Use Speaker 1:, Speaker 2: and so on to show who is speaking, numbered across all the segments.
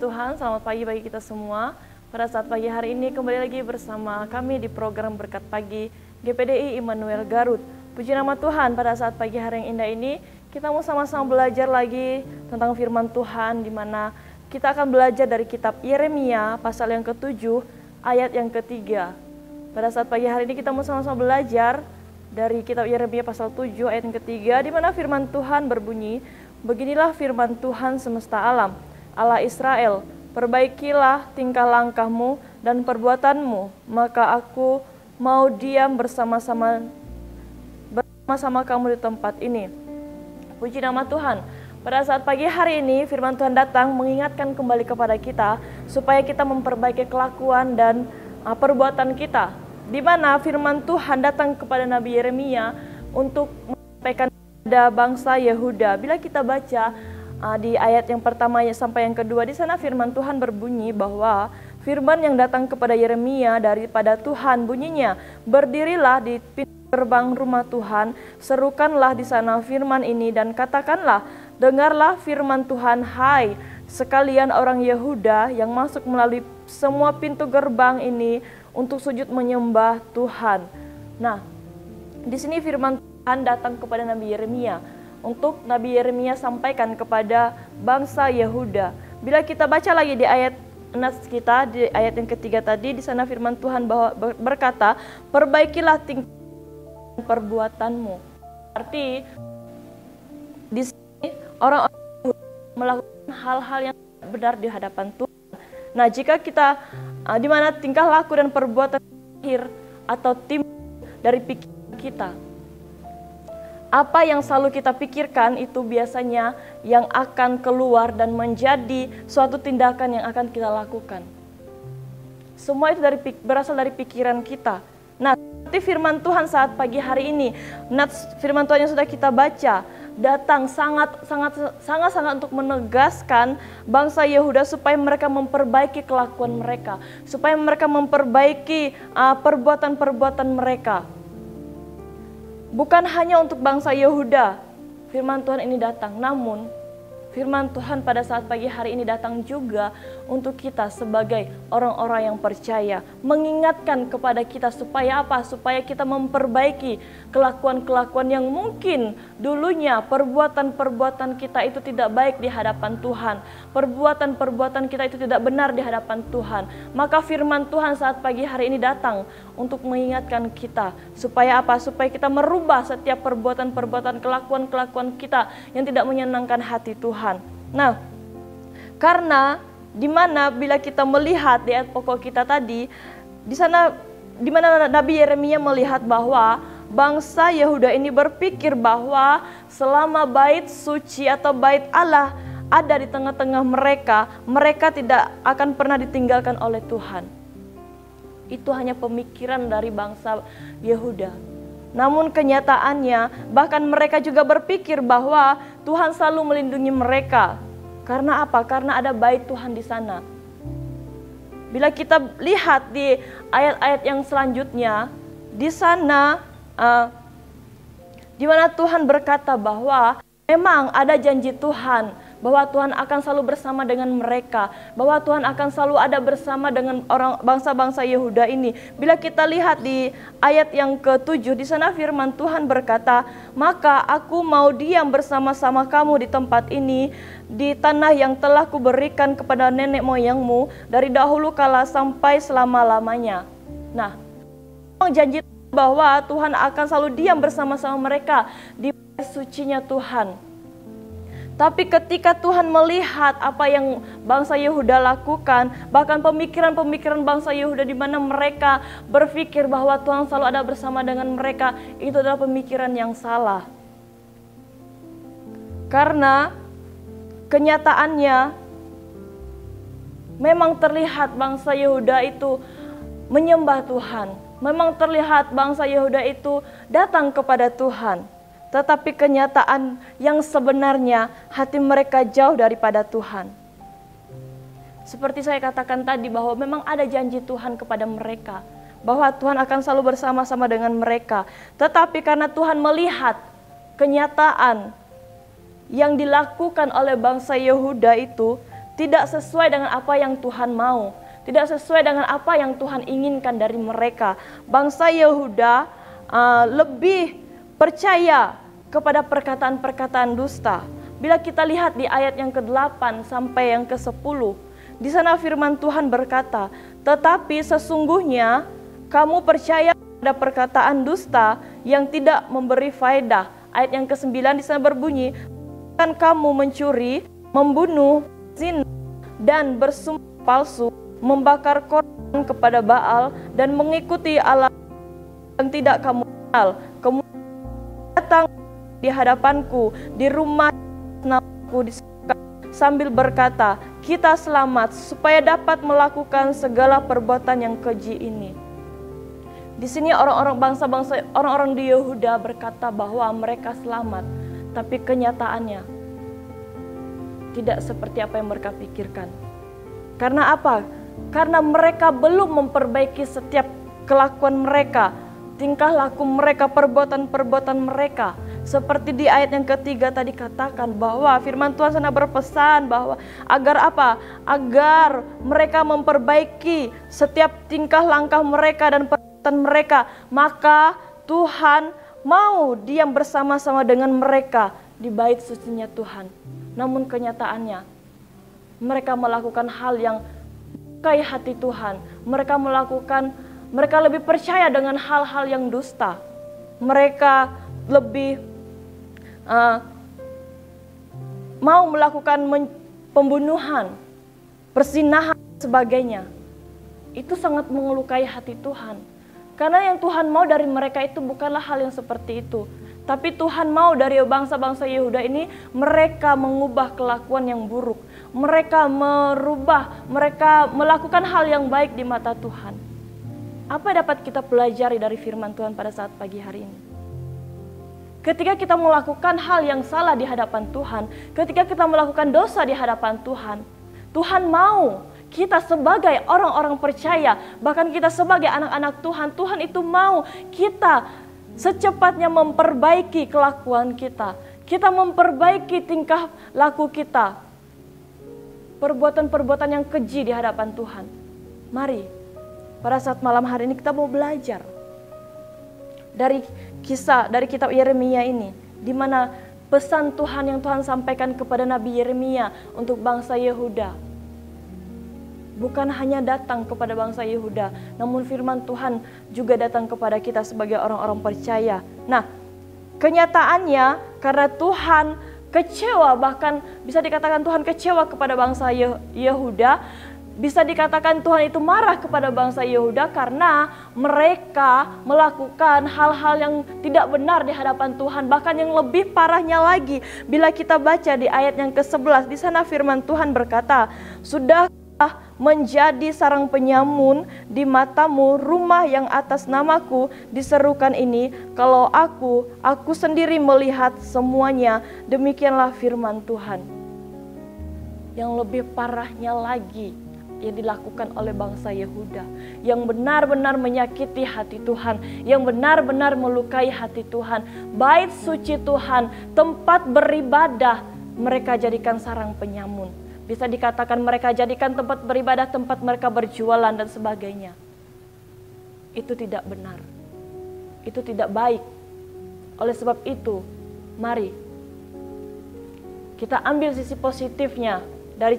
Speaker 1: Tuhan, selamat pagi bagi kita semua. Pada saat pagi hari ini kembali lagi bersama kami di program Berkat Pagi GPDI Immanuel Garut. Puji nama Tuhan, pada saat pagi hari yang indah ini kita mau sama-sama belajar lagi tentang firman Tuhan, di mana kita akan belajar dari kitab Yeremia pasal yang ke-7 ayat yang ke-3. Pada saat pagi hari ini kita mau sama-sama belajar dari kitab Yeremia pasal 7 ayat yang ke-3, di mana firman Tuhan berbunyi, beginilah firman Tuhan semesta alam, Allah Israel, perbaikilah tingkah langkahmu dan perbuatanmu, maka aku mau diam bersama-sama kamu di tempat ini. Puji nama Tuhan. Pada saat pagi hari ini firman Tuhan datang mengingatkan kembali kepada kita supaya kita memperbaiki kelakuan dan perbuatan kita. Di mana firman Tuhan datang kepada Nabi Yeremia untuk menyampaikan kepada bangsa Yehuda. Bila kita baca di ayat yang pertama sampai yang kedua, di sana firman Tuhan berbunyi bahwa firman yang datang kepada Yeremia daripada Tuhan bunyinya, berdirilah di pintu gerbang rumah Tuhan, serukanlah di sana firman ini dan katakanlah, dengarlah firman Tuhan, hai sekalian orang Yehuda yang masuk melalui semua pintu gerbang ini untuk sujud menyembah Tuhan. Nah, di sini firman Tuhan datang kepada Nabi Yeremia untuk Nabi Yeremia sampaikan kepada bangsa Yehuda. Bila kita baca lagi di ayat nas kita, di ayat yang ketiga tadi, di sana firman Tuhan berkata, perbaikilah tingkah perbuatanmu. Arti di sini orang-orang melakukan hal-hal yang benar di hadapan Tuhan. Nah, jika kita di mana tingkah laku dan perbuatan lahir atau timbul dari pikiran kita, apa yang selalu kita pikirkan itu biasanya yang akan keluar dan menjadi suatu tindakan yang akan kita lakukan. Semua itu berasal dari pikiran kita. Nah, seperti firman Tuhan saat pagi hari ini, firman Tuhan yang sudah kita baca datang sangat untuk menegaskan bangsa Yehuda supaya mereka memperbaiki kelakuan mereka, supaya mereka memperbaiki perbuatan-perbuatan mereka. Bukan hanya untuk bangsa Yehuda firman Tuhan ini datang, namun firman Tuhan pada saat pagi hari ini datang juga untuk kita sebagai orang-orang yang percaya, mengingatkan kepada kita supaya apa? Supaya kita memperbaiki kelakuan-kelakuan yang mungkin dulunya perbuatan-perbuatan kita itu tidak baik di hadapan Tuhan, perbuatan-perbuatan kita itu tidak benar di hadapan Tuhan. Maka firman Tuhan saat pagi hari ini datang untuk mengingatkan kita supaya apa? Supaya kita merubah setiap perbuatan-perbuatan, kelakuan-kelakuan kita yang tidak menyenangkan hati Tuhan. Nah, karena dimana bila kita melihat di ayat pokok kita tadi, di sana dimana Nabi Yeremia melihat bahwa bangsa Yehuda ini berpikir bahwa selama bait suci atau bait Allah ada di tengah-tengah mereka, mereka tidak akan pernah ditinggalkan oleh Tuhan. Itu hanya pemikiran dari bangsa Yehuda. Namun kenyataannya bahkan mereka juga berpikir bahwa Tuhan selalu melindungi mereka. Karena apa? Karena ada bait Tuhan di sana. Bila kita lihat di ayat-ayat yang selanjutnya, di sana di mana Tuhan berkata bahwa memang ada janji Tuhan bahwa Tuhan akan selalu bersama dengan mereka, bahwa Tuhan akan selalu ada bersama dengan orang bangsa-bangsa Yehuda ini. Bila kita lihat di ayat yang ke-7, di sana firman Tuhan berkata, maka aku mau diam bersama-sama kamu di tempat ini, di tanah yang telah kuberikan kepada nenek moyangmu dari dahulu kala sampai selama-lamanya. Nah, janji bahwa Tuhan akan selalu diam bersama-sama mereka di bait sucinya Tuhan. Tapi ketika Tuhan melihat apa yang bangsa Yehuda lakukan, bahkan pemikiran-pemikiran bangsa Yehuda di mana mereka berpikir bahwa Tuhan selalu ada bersama dengan mereka, itu adalah pemikiran yang salah. Karena kenyataannya memang terlihat bangsa Yehuda itu menyembah Tuhan. Memang terlihat bangsa Yehuda itu datang kepada Tuhan. Tetapi kenyataan yang sebenarnya hati mereka jauh daripada Tuhan. Seperti saya katakan tadi bahwa memang ada janji Tuhan kepada mereka, bahwa Tuhan akan selalu bersama-sama dengan mereka. Tetapi karena Tuhan melihat kenyataan yang dilakukan oleh bangsa Yehuda itu tidak sesuai dengan apa yang Tuhan mau, tidak sesuai dengan apa yang Tuhan inginkan dari mereka. Bangsa Yehuda lebih percaya kepada perkataan-perkataan dusta. Bila kita lihat di ayat yang ke-8 sampai yang ke-10, di sana firman Tuhan berkata, tetapi sesungguhnya kamu percaya pada perkataan dusta yang tidak memberi faedah. Ayat yang ke-9 di sana berbunyi, kan kamu mencuri, membunuh, zina, dan bersumpah palsu, membakar korban kepada Baal, dan mengikuti Allah yang tidak kamu kenal. Kemudian datang di hadapanku, di rumah namaku disebutkan, sambil berkata, kita selamat, supaya dapat melakukan segala perbuatan yang keji ini. Di sini orang-orang di Yehuda berkata bahwa mereka selamat, tapi kenyataannya tidak seperti apa yang mereka pikirkan. Karena apa? Karena mereka belum memperbaiki setiap kelakuan mereka, tingkah laku mereka, perbuatan-perbuatan mereka. Seperti di ayat yang ketiga tadi katakan bahwa firman Tuhan sana berpesan bahwa agar apa? Agar mereka memperbaiki setiap tingkah langkah mereka dan perbuatan mereka. Maka Tuhan mau diam bersama-sama dengan mereka di bait sucinya Tuhan. Namun kenyataannya mereka melakukan hal yang menyukai hati Tuhan. Mereka lebih percaya dengan hal-hal yang dusta. Mereka lebih mau melakukan pembunuhan, persinahan, sebagainya. Itu sangat mengelukai hati Tuhan. Karena yang Tuhan mau dari mereka itu bukanlah hal yang seperti itu. Tapi Tuhan mau dari bangsa-bangsa Yehuda ini, mereka mengubah kelakuan yang buruk. Mereka mereka melakukan hal yang baik di mata Tuhan. Apa yang dapat kita pelajari dari firman Tuhan pada saat pagi hari ini? Ketika kita melakukan hal yang salah di hadapan Tuhan, ketika kita melakukan dosa di hadapan Tuhan, Tuhan mau kita sebagai orang-orang percaya, bahkan kita sebagai anak-anak Tuhan, Tuhan itu mau kita secepatnya memperbaiki kelakuan kita. Kita memperbaiki tingkah laku kita. Perbuatan-perbuatan yang keji di hadapan Tuhan. Mari, pada saat malam hari ini kita mau belajar dari kitab Yeremia ini, di mana pesan Tuhan yang Tuhan sampaikan kepada Nabi Yeremia untuk bangsa Yehuda bukan hanya datang kepada bangsa Yehuda, namun firman Tuhan juga datang kepada kita sebagai orang-orang percaya. Nah, kenyataannya karena Tuhan kecewa, bahkan bisa dikatakan Tuhan kecewa kepada bangsa Yehuda. Bisa dikatakan Tuhan itu marah kepada bangsa Yehuda karena mereka melakukan hal-hal yang tidak benar di hadapan Tuhan. Bahkan yang lebih parahnya lagi, bila kita baca di ayat yang ke-11, di sana firman Tuhan berkata, sudah menjadi sarang penyamun di matamu rumah yang atas namaku diserukan ini, kalau aku sendiri melihat semuanya. Demikianlah firman Tuhan. Yang lebih parahnya lagi yang dilakukan oleh bangsa Yehuda, yang benar-benar menyakiti hati Tuhan, yang benar-benar melukai hati Tuhan. Bait suci Tuhan, tempat beribadah, mereka jadikan sarang penyamun. Bisa dikatakan mereka jadikan tempat beribadah, tempat mereka berjualan dan sebagainya. Itu tidak benar. Itu tidak baik. Oleh sebab itu, mari kita ambil sisi positifnya dari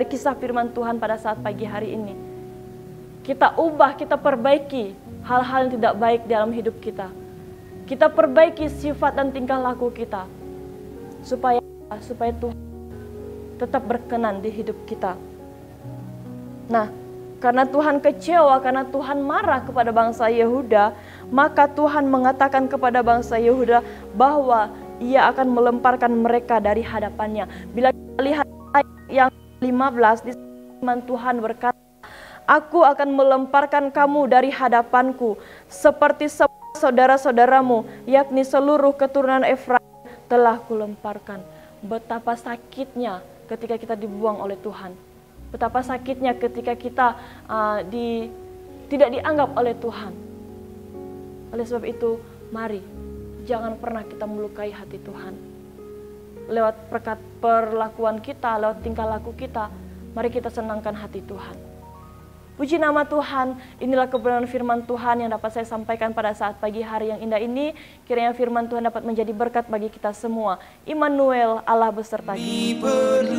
Speaker 1: kisah firman Tuhan pada saat pagi hari ini. Kita ubah, kita perbaiki hal-hal yang tidak baik dalam hidup kita. Kita perbaiki sifat dan tingkah laku kita. Supaya Tuhan tetap berkenan di hidup kita. Nah, karena Tuhan kecewa, karena Tuhan marah kepada bangsa Yehuda, maka Tuhan mengatakan kepada bangsa Yehuda bahwa Ia akan melemparkan mereka dari hadapannya. Bila kita lihat ayat yang 15, di firman Tuhan berkata, aku akan melemparkan kamu dari hadapanku, seperti saudara-saudaramu, yakni seluruh keturunan Efraim telah kulemparkan. Betapa sakitnya ketika kita dibuang oleh Tuhan. Betapa sakitnya ketika kita tidak dianggap oleh Tuhan. Oleh sebab itu, mari jangan pernah kita melukai hati Tuhan. lewat perlakuan kita, lewat tingkah laku kita. Mari kita senangkan hati Tuhan. Puji nama Tuhan, inilah kebenaran firman Tuhan yang dapat saya sampaikan pada saat pagi hari yang indah ini. Kiranya firman Tuhan dapat menjadi berkat bagi kita semua. Immanuel, Allah beserta kita.